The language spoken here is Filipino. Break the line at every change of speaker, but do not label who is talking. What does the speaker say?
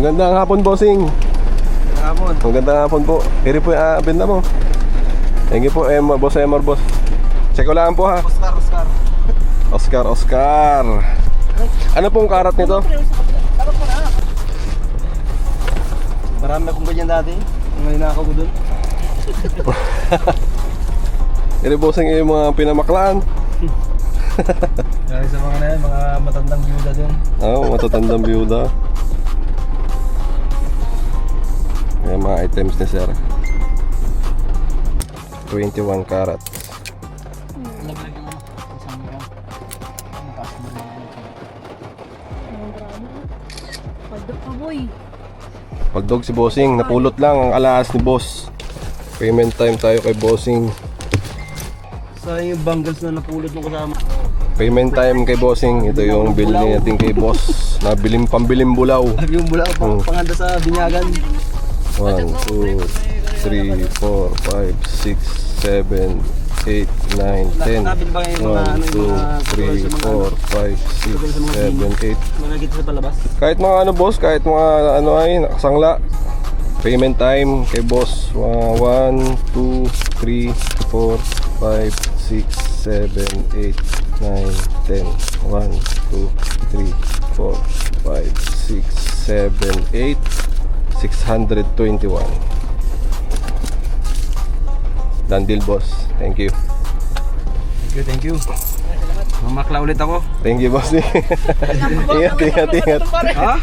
Magandang hapon, bossing.
Hapon.
Magandang hapon po. Iri po yung benda mo. Thank you po, boss Emor, boss. Check ko lang po ha. Oscar. Ano pong karat nito?
Marami akong ganyan dati. Ngayon na ako dun.
Iri bossing yung mga pinamaklaan.
Kaya sa mga na yan, mga matandang byuda dun.
Oo, matatandang byuda. Yung mga items ni sir. 21 karat. Pagdog si bossing, napulot lang ang alaas ni boss. Payment time tayo kay bossing.
Sayang yung bangles na napulot ng kasama.
Payment time kay bossing. Ito yung bill natin kay boss. Pambiling bulaw.
Yung bula ko panganda sa binyagan.
1, 2, 3, 4, 5, 6, 7, 8, 9, 10. 1, 2, 3, 4, 5, 6, 7, 8.
Malagit sa palabas.
Kahit mga ano boss, kahit mga ano ay nakasangla. Payment time kay boss. 1, 2, 3, 4, 5, 6, 7, 8, 9, 10. 1, 2, 3, 4, 5, 6, 7, 8. 621. Done deal, boss. Thank you.
Thank you. Mamakla ulit ako.
Thank you, boss. Ingat.
Ha?